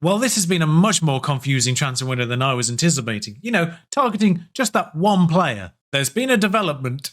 Well, this has been a much more confusing transfer window than I was anticipating. You know, targeting just that one player. There's been a development.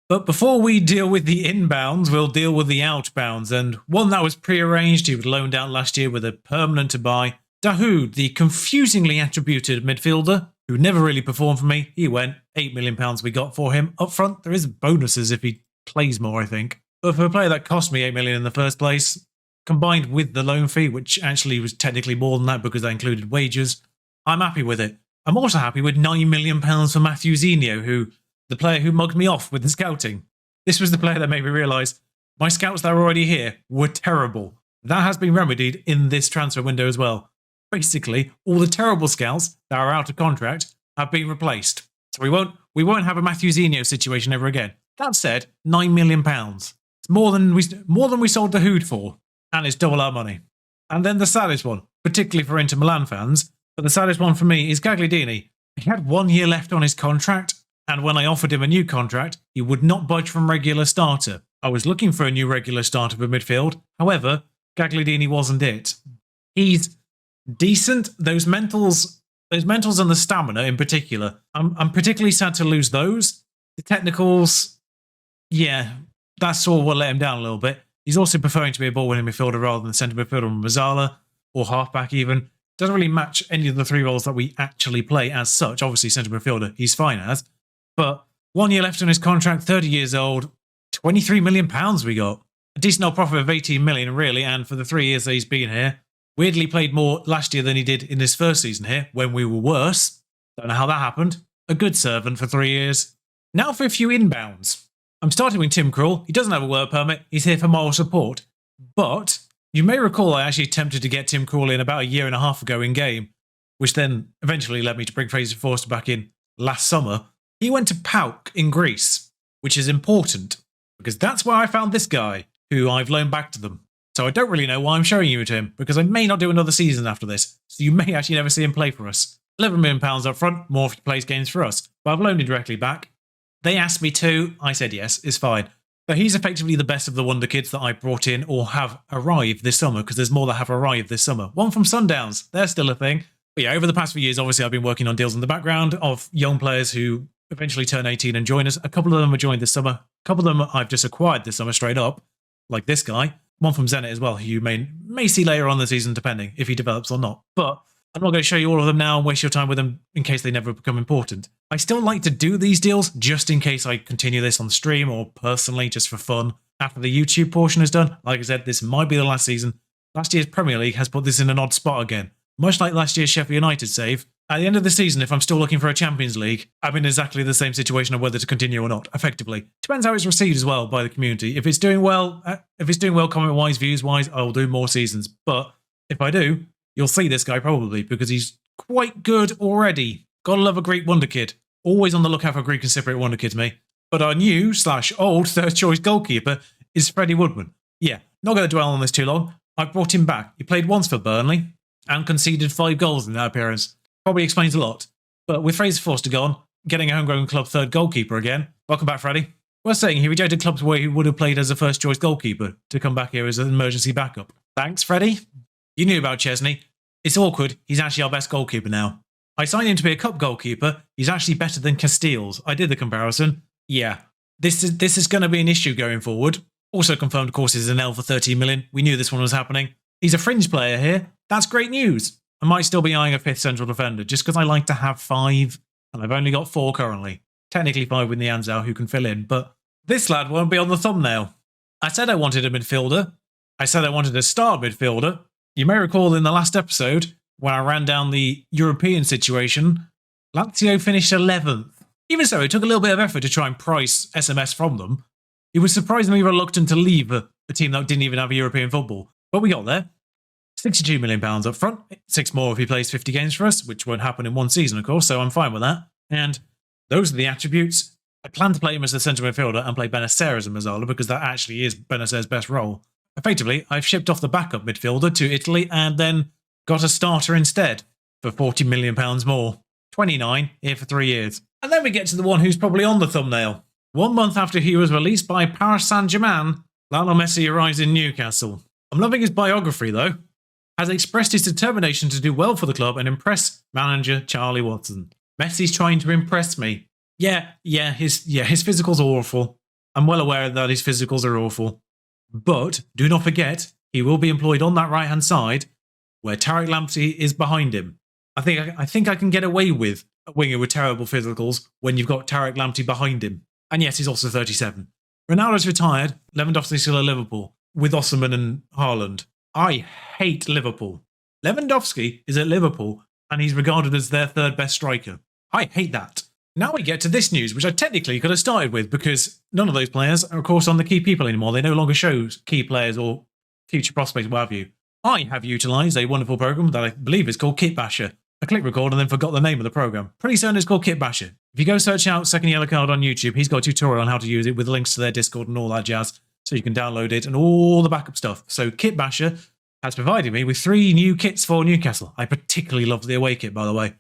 But before we deal with the inbounds, we'll deal with the outbounds. And one that was pre-arranged, he was loaned out last year with a permanent to buy. Dahoud, the confusingly attributed midfielder, who never really performed for me. He went, £8 million we got for him. Up front, there is bonuses if he plays more, I think. But for a player that cost me £8 million in the first place, combined with the loan fee, which actually was technically more than that because that included wages, I'm happy with it. I'm also happy with £9 million for Matthew Zinho, the player who mugged me off with the scouting. This was the player that made me realise my scouts that were already here were terrible. That has been remedied in this transfer window as well. Basically, all the terrible scouts that are out of contract have been replaced. So we won't have a Matthew Zinho situation ever again. That said, £9 million. It's more than we sold the Hood for, and it's double our money. And then the saddest one, particularly for Inter Milan fans, but the saddest one for me is Gagliardini. He had 1 year left on his contract, and when I offered him a new contract, he would not budge from regular starter. I was looking for a new regular starter for midfield. However, Gagliardini wasn't it. He's decent. Those mentals and the stamina in particular. I'm particularly sad to lose those. The technicals, yeah, that's all what let him down a little bit. He's also preferring to be a ball-winning midfielder rather than centre midfielder from Mazzala, or halfback even. Doesn't really match any of the three roles that we actually play as such. Obviously, centre midfielder, he's fine as. But 1 year left on his contract, 30 years old, £23 million we got. A decent old profit of 18 million, really, and for the 3 years that he's been here, weirdly played more last year than he did in his first season here, when we were worse. Don't know how that happened. A good servant for 3 years. Now for a few inbounds. I'm starting with Tim Krul. He doesn't have a work permit. He's here for moral support. But you may recall I actually attempted to get Tim Krul in about a year and a half ago in game, which then eventually led me to bring Fraser Forster back in last summer. He went to PAOK in Greece, which is important, because that's where I found this guy, who I've loaned back to them. So I don't really know why I'm showing you to him, because I may not do another season after this, so you may actually never see him play for us. £11 million up front, more if he plays games for us, but I've loaned him directly back. They asked me to, I said yes, it's fine. But he's effectively the best of the wonder kids that I brought in or have arrived this summer, because there's more that have arrived this summer. One from Sundowns, they're still a thing. But yeah, over the past few years, obviously I've been working on deals in the background of young players who eventually turn 18 and join us. A couple of them are joined this summer. A couple of them I've just acquired this summer straight up, like this guy. One from Zenit as well, who you may see later on in the season, depending if he develops or not. But I'm not going to show you all of them now and waste your time with them in case they never become important. I still like to do these deals just in case I continue this on stream or personally just for fun. After the YouTube portion is done, like I said, this might be the last season. Last year's Premier League has put this in an odd spot again. Much like last year's Sheffield United save, at the end of the season, if I'm still looking for a Champions League, I'm in exactly the same situation of whether to continue or not, effectively. Depends how it's received as well by the community. If it's doing well comment-wise, views-wise, I'll do more seasons. But if I do, you'll see this guy probably, because he's quite good already. Gotta love a Greek wonder kid. Always on the lookout for Greek and Cypriot wonder kids, me. But our new/old third-choice goalkeeper is Freddie Woodman. Yeah, not going to dwell on this too long. I brought him back. He played once for Burnley and conceded 5 goals in that appearance. Probably explains a lot. But with Fraser Forster gone, getting a homegrown club third goalkeeper again. Welcome back, Freddie. Worth saying, he rejected clubs where he would have played as a first-choice goalkeeper to come back here as an emergency backup. Thanks, Freddie. You knew about Chesney. It's awkward. He's actually our best goalkeeper now. I signed him to be a cup goalkeeper. He's actually better than Castiles. I did the comparison. Yeah, this is going to be an issue going forward. Also confirmed, of course, is an L for 13 million. We knew this one was happening. He's a fringe player here. That's great news. I might still be eyeing a 5th central defender just because I like to have 5, and I've only got 4 currently. Technically 5 with Nianzao who can fill in, but this lad won't be on the thumbnail. I said I wanted a midfielder. I said I wanted a star midfielder. You may recall in the last episode, when I ran down the European situation, Lazio finished 11th. Even so, it took a little bit of effort to try and price SMS from them. He was surprisingly reluctant to leave a team that didn't even have a European football. But we got there. £62 million up front. 6 more if he plays 50 games for us, which won't happen in one season, of course, so I'm fine with that. And those are the attributes. I plan to play him as the centre midfielder and play Benacer as a Mazzala because that actually is Benacer's best role. Effectively, I've shipped off the backup midfielder to Italy and then got a starter instead for £40 million more. 29 here for 3 years. And then we get to the one who's probably on the thumbnail. 1 month after he was released by Paris Saint-Germain, Lionel Messi arrives in Newcastle. I'm loving his biography though. has expressed his determination to do well for the club and impress manager Charlie Watson. Messi's trying to impress me. Yeah, his physicals are awful. I'm well aware that his physicals are awful. But do not forget, he will be employed on that right-hand side where Tarek Lamptey is behind him. I think I can get away with a winger with terrible physicals when you've got Tarek Lamptey behind him. And yes, he's also 37. Ronaldo's retired. Lewandowski's still at Liverpool with Osimhen and Haaland. I hate Liverpool. Lewandowski is at Liverpool and he's regarded as their third best striker. I hate that. Now we get to this news, which I technically could have started with because none of those players are, of course, on the key people anymore. They no longer show key players or future prospects, what have you. I have utilised a wonderful program that I believe is called Kit Basher. I clicked record and then forgot the name of the program. Pretty certain it's called Kit Basher. If you go search out Second Yellow Card on YouTube, he's got a tutorial on how to use it with links to their Discord and all that jazz, so you can download it and all the backup stuff. So Kit Basher has provided me with 3 new kits for Newcastle. I particularly love the away kit, by the way.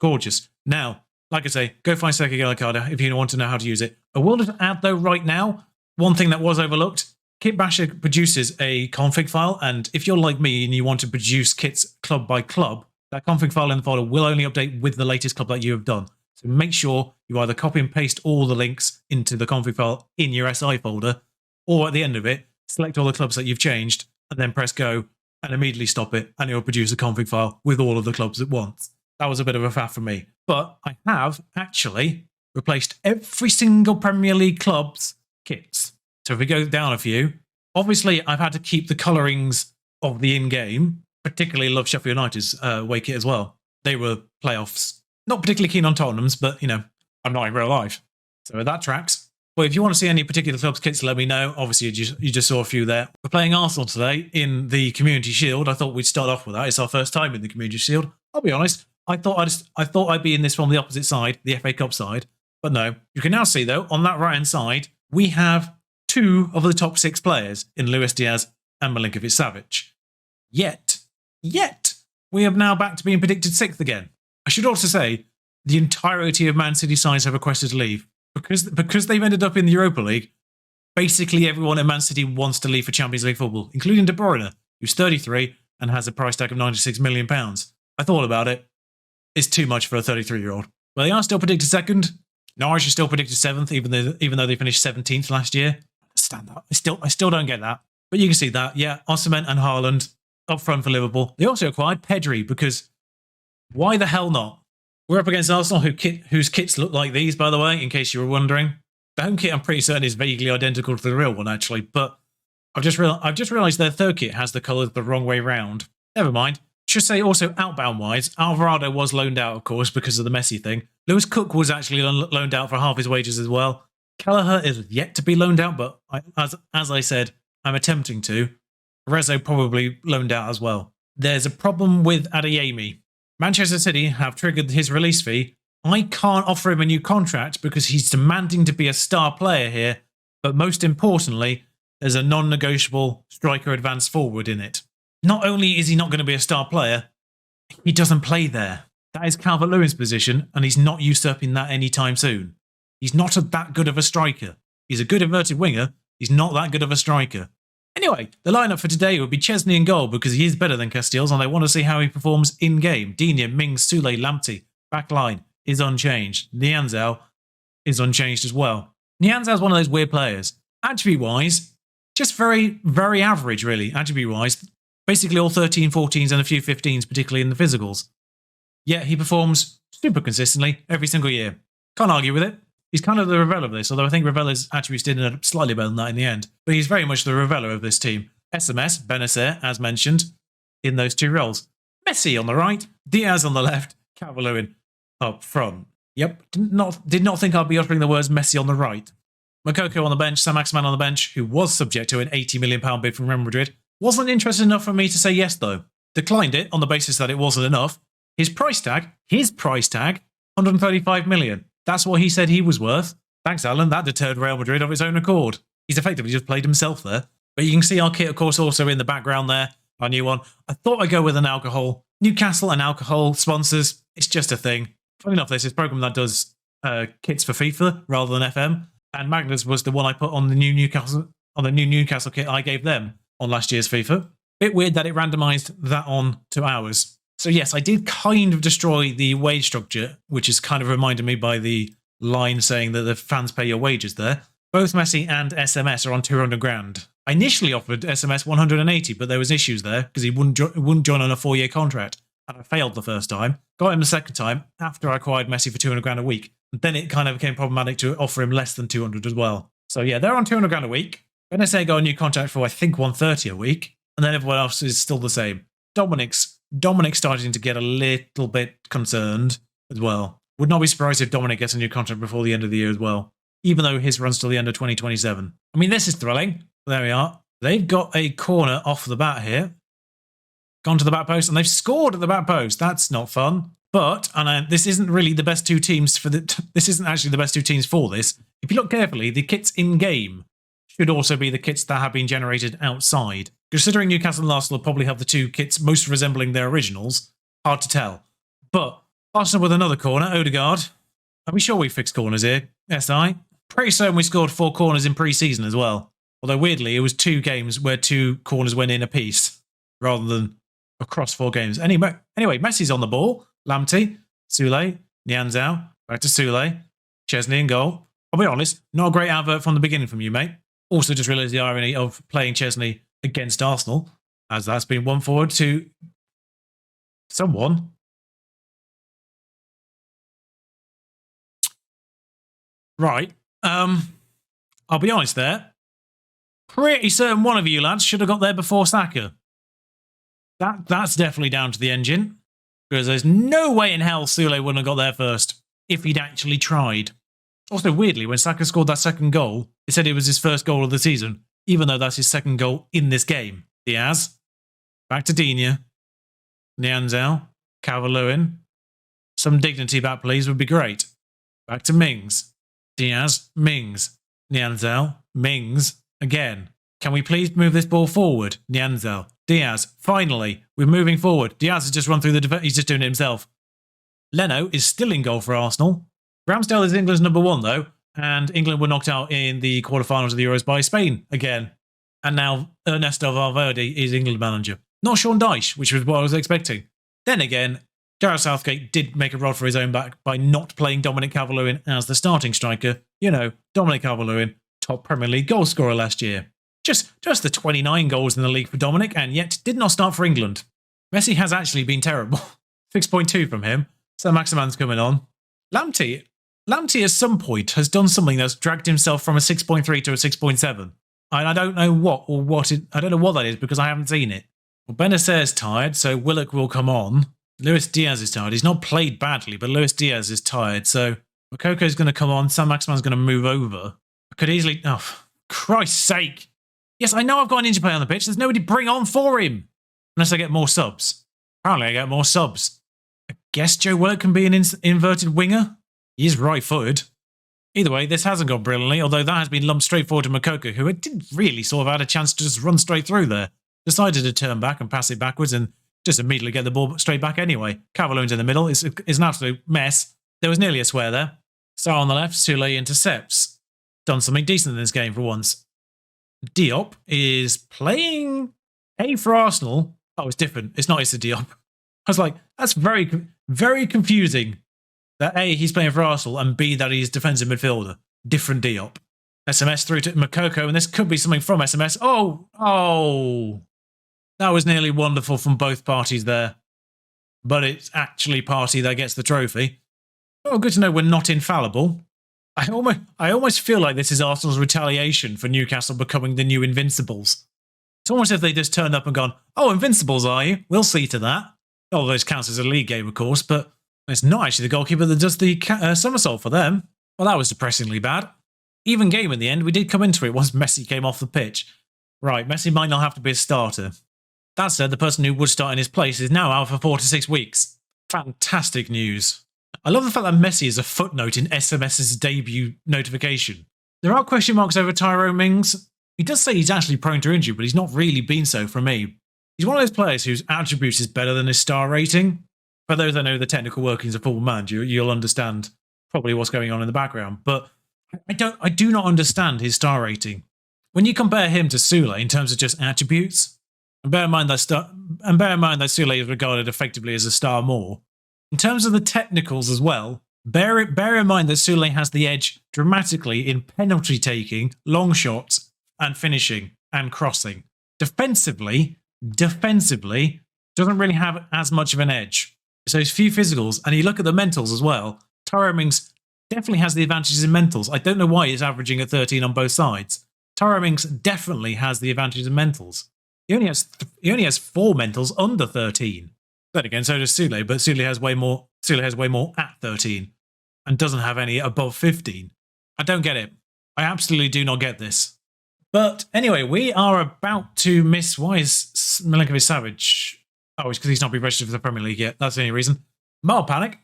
Gorgeous. Now, like I say, go find Second Yellow Card if you want to know how to use it. I will just add, though, right now, one thing that was overlooked. Kit Basher produces a config file, and if you're like me and you want to produce kits club by club, that config file in the folder will only update with the latest club that you have done. So make sure you either copy and paste all the links into the config file in your SI folder, or at the end of it, select all the clubs that you've changed, and then press go, and immediately stop it, and it will produce a config file with all of the clubs at once. That was a bit of a faff for me. But I have actually replaced every single Premier League club's kits. So if we go down a few, obviously I've had to keep the colourings of the in-game. Particularly love Sheffield United's away kit as well. They were playoffs. Not particularly keen on Tottenham's, but, you know, I'm not in real life. So that tracks. Well, if you want to see any particular club's kits, let me know. Obviously, you just saw a few there. We're playing Arsenal today in the Community Shield. I thought we'd start off with that. It's our first time in the Community Shield. I'll be honest. I thought I'd be in this from the opposite side, the FA Cup side. But no. You can now see, though, on that right-hand side, we have 2 of the top 6 players in Luis Diaz and Milinkovic-Savic. Yet, we are now back to being predicted 6th again. I should also say, the entirety of Man City sides have requested to leave. Because they've ended up in the Europa League, basically everyone at Man City wants to leave for Champions League football, including De Bruyne, who's 33 and has a price tag of £96 million. I thought about it. It's too much for a 33-year-old. Well, they are still predicted 2nd. Norwich is still predicted 7th, even though they finished 17th last year. I understand that. I still don't get that. But you can see that, yeah, Osimhen and Haaland up front for Liverpool. They also acquired Pedri because why the hell not? We're up against Arsenal, whose kits look like these, by the way, in case you were wondering. The home kit, I'm pretty certain, is vaguely identical to the real one, actually. But I've just realised their third kit has the colours the wrong way round. Never mind. Should say also outbound-wise, Alvarado was loaned out, of course, because of the Messi thing. Lewis Cook was actually loaned out for half his wages as well. Kelleher is yet to be loaned out, but as I said, I'm attempting to. Rezo probably loaned out as well. There's a problem with Adeyemi. Manchester City have triggered his release fee. I can't offer him a new contract because he's demanding to be a star player here, but most importantly, there's a non-negotiable striker advance forward in it. Not only is he not going to be a star player, he doesn't play there. That is Calvert-Lewin's position, and he's not usurping that anytime soon. He's not that good of a striker. He's a good inverted winger. He's not that good of a striker. Anyway, the lineup for today would be Chesney in goal because he is better than Casteels and I want to see how he performs in-game. Digne, Mings, Soulé, Lamptey. Back line is unchanged. Nianzou is unchanged as well. Nianzou is one of those weird players. Attribute-wise, just very, very average, really, attribute-wise. Basically all 13, 14s and a few 15s, particularly in the physicals. Yet he performs super consistently every single year. Can't argue with it. He's kind of the Ravella of this, although I think Ravella's attributes did end up slightly better than that in the end. But he's very much the Ravella of this team. SMS, Benacer, as mentioned, in those 2 roles. Messi on the right, Diaz on the left, Calvert-Lewin up front. Yep, did not think I'd be uttering the words Messi on the right. Makoko on the bench, Saint-Maximin on the bench, who was subject to an £80 million bid from Real Madrid. Wasn't interested enough for me to say yes, though. Declined it on the basis that it wasn't enough. His price tag, 135 million. That's what he said he was worth. Thanks, Alan. That deterred Real Madrid of its own accord. He's effectively just played himself there. But you can see our kit, of course, also in the background there. Our new one. I thought I'd go with an alcohol. Newcastle and alcohol sponsors. It's just a thing. Funny enough, this is a program that does kits for FIFA rather than FM. And Magnus was the one I put on the new Newcastle kit I gave them on last year's FIFA. Bit weird that it randomized that on to ours. So yes, I did kind of destroy the wage structure, which is kind of reminded me by the line saying that the fans pay your wages there. Both Messi and SMS are on 200 grand. I initially offered SMS 180, but there was issues there because he wouldn't join on a 4-year contract. And I failed the first time. Got him the second time after I acquired Messi for 200 grand a week. And then it kind of became problematic to offer him less than 200 as well. So yeah, they're on 200 grand a week. NSA got a new contract for I think 130 a week. And then everyone else is still the same. Dominic's starting to get a little bit concerned as well. Would not be surprised if Dominic gets a new contract before the end of the year as well, even though his runs till the end of 2027. I mean, this is thrilling. There we are. They've got a corner off the bat here. Gone to the back post, and they've scored at the back post. That's not fun. But, and this isn't really the best two teams for this isn't actually the best two teams for this. If you look carefully, the kits in-game should also be the kits that have been generated outside. Considering Newcastle and Arsenal probably have the two kits most resembling their originals, hard to tell. But Arsenal with another corner, Odegaard. Are we sure we fixed corners here? SI? Pretty certain we scored 4 corners in pre-season as well. Although weirdly, it was 2 games where 2 corners went in a piece, rather than across 4 games. Anyway, Messi's on the ball. Lamptey, Soulé, Nianzao, back to Soulé, Chesney in goal. I'll be honest, not a great advert from the beginning from you, mate. Also just realised the irony of playing Chesney against Arsenal, as that's been won forward to someone. Right. I'll be honest there. Pretty certain one of you lads should have got there before Saka. That's definitely down to the engine. Because there's no way in hell Soulé wouldn't have got there first if he'd actually tried. Also, weirdly, when Saka scored that second goal, it said it was his first goal of the season, even though that's his second goal in this game. Diaz, back to Digne, Nianzao, Calvert-Lewin. Some dignity back, please, would be great. Back to Mings. Diaz, Mings. Nianzao, Mings, again. Can we please move this ball forward? Nianzao, Diaz, finally, we're moving forward. Diaz has just run through the defence, he's just doing it himself. Leno is still in goal for Arsenal. Ramsdale is England's number 1, though, and England were knocked out in the quarterfinals of the Euros by Spain again. And now Ernesto Valverde is England manager. Not Sean Dyche, which was what I was expecting. Then again, Gareth Southgate did make a rod for his own back by not playing Dominic Calvert-Lewin as the starting striker. You know, Dominic Calvert-Lewin, top Premier League goal scorer last year. Just the 29 goals in the league for Dominic, and yet did not start for England. Messi has actually been terrible. 6.2 from him. So Maximan's coming on. Lamptey at some point has done something that's dragged himself from a 6.3 to a 6.7. And I don't know I don't know what that is because I haven't seen it. Well, Benacer's tired, so Willock will come on. Luis Diaz is tired. He's not played badly, but Luis Diaz is tired, so Mokoko's going to come on. Sam Maximan's going to move over. I could easily... Oh, for Christ's sake. Yes, I know I've got an injured player on the pitch. There's nobody to bring on for him. Unless I get more subs. Apparently I get more subs. I guess Joe Willock can be an inverted winger. He is right-footed. Either way, this hasn't gone brilliantly, although that has been lumped straight forward to Moukoko, who didn't really sort of had a chance to just run straight through there. Decided to turn back and pass it backwards and just immediately get the ball straight back anyway. Calvert-Lewin's in the middle. It's an absolute mess. There was nearly a swear there. Sarr on the left, Soulé intercepts. Done something decent in this game for once. Diop is playing A for Arsenal. Oh, it's different. It's not Issa Diop. I was like, that's very, very confusing. That A, he's playing for Arsenal, and B, that he's defensive midfielder. Different Diop. SMS through to Moukoko, and this could be something from SMS. Oh. That was nearly wonderful from both parties there. But it's actually Partey that gets the trophy. Oh, good to know we're not infallible. I almost feel like this is Arsenal's retaliation for Newcastle becoming the new Invincibles. It's almost as if they just turned up and gone, oh, Invincibles, are you? We'll see to that. Although this counts as a league game, of course, but it's not actually the goalkeeper that does the somersault for them. Well, that was depressingly bad. Even game in the end, we did come into it once Messi came off the pitch. Right, Messi might not have to be a starter. That said, the person who would start in his place is now out for 4 to 6 weeks. Fantastic news. I love the fact that Messi is a footnote in SMS's debut notification. There are question marks over Tyrone Mings. He does say he's actually prone to injury, but he's not really been so for me. He's one of those players whose attributes is better than his star rating. For those that know the technical workings of Football Manager, you'll understand probably what's going on in the background. But I do not understand his star rating. When you compare him to Soulé in terms of just attributes, And bear in mind that Sule is regarded effectively as a star more. In terms of the technicals as well, bear in mind that Sule has the edge dramatically in penalty taking, long shots, and finishing and crossing. Defensively doesn't really have as much of an edge. So his few physicals, and you look at the mentals as well. Tyrone Mings definitely has the advantages in mentals. I don't know why he's averaging at 13 on both sides. Tyrone Mings definitely has the advantages in mentals. He only has 4 mentals under 13. Then again, so does Sule, but Sule has way more at 13 and doesn't have any above 15. I don't get it. I absolutely do not get this. But anyway, we are about to miss. Why is Milinkovic-Savic? Oh, it's because he's not been registered for the Premier League yet. That's the only reason. Mild panic.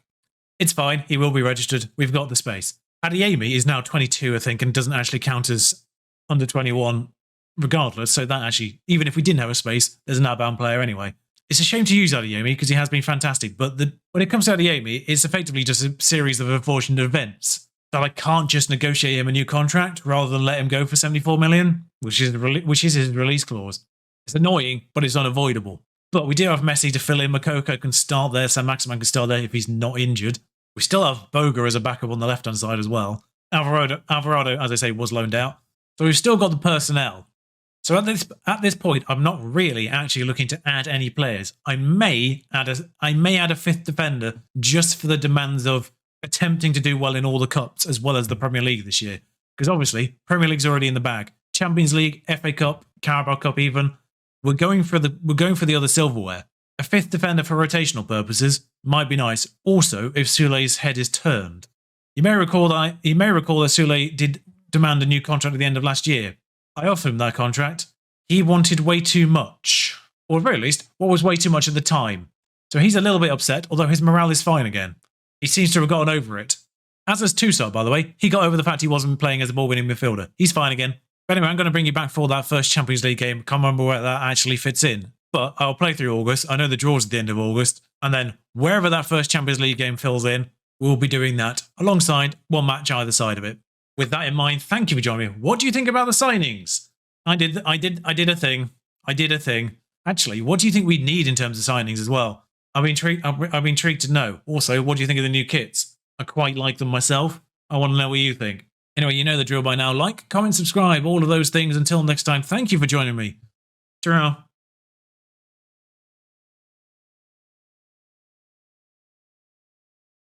It's fine. He will be registered. We've got the space. Adeyemi is now 22, I think, and doesn't actually count as under 21 regardless. So that actually, even if we didn't have a space, there's an outbound player anyway. It's a shame to use Adeyemi because he has been fantastic. But when it comes to Adeyemi, it's effectively just a series of unfortunate events that I can't just negotiate him a new contract rather than let him go for 74 million, which is his release clause. It's annoying, but it's unavoidable. But we do have Messi to fill in. Makoko can start there. Saint-Maximin can start there if he's not injured. We still have Boga as a backup on the left-hand side as well. Alvarado, as I say, was loaned out. So we've still got the personnel. So at this point, I'm not really actually looking to add any players. I may add a fifth defender just for the demands of attempting to do well in all the cups as well as the Premier League this year. Because obviously, Premier League's already in the bag. Champions League, FA Cup, Carabao Cup even. We're going for the other silverware. A fifth defender for rotational purposes might be nice. Also, if Sule's head is turned. You may recall that Sule did demand a new contract at the end of last year. I offered him that contract. He wanted way too much. Or at the very least, what was way too much at the time. So he's a little bit upset, although his morale is fine again. He seems to have gotten over it. As has Toussaint, by the way. He got over the fact he wasn't playing as a ball-winning midfielder. He's fine again. But anyway, I'm going to bring you back for that first Champions League game. Can't remember where that actually fits in. But I'll play through August. I know the draw's at the end of August. And then wherever that first Champions League game fills in, we'll be doing that alongside one match either side of it. With that in mind, thank you for joining me. What do you think about the signings? I did a thing. Actually, what do you think we need in terms of signings as well? I've been intrigued to know. Also, what do you think of the new kits? I quite like them myself. I want to know what you think. Anyway, you know the drill by now. Like, comment, subscribe, all of those things. Until next time, thank you for joining me. Ciao.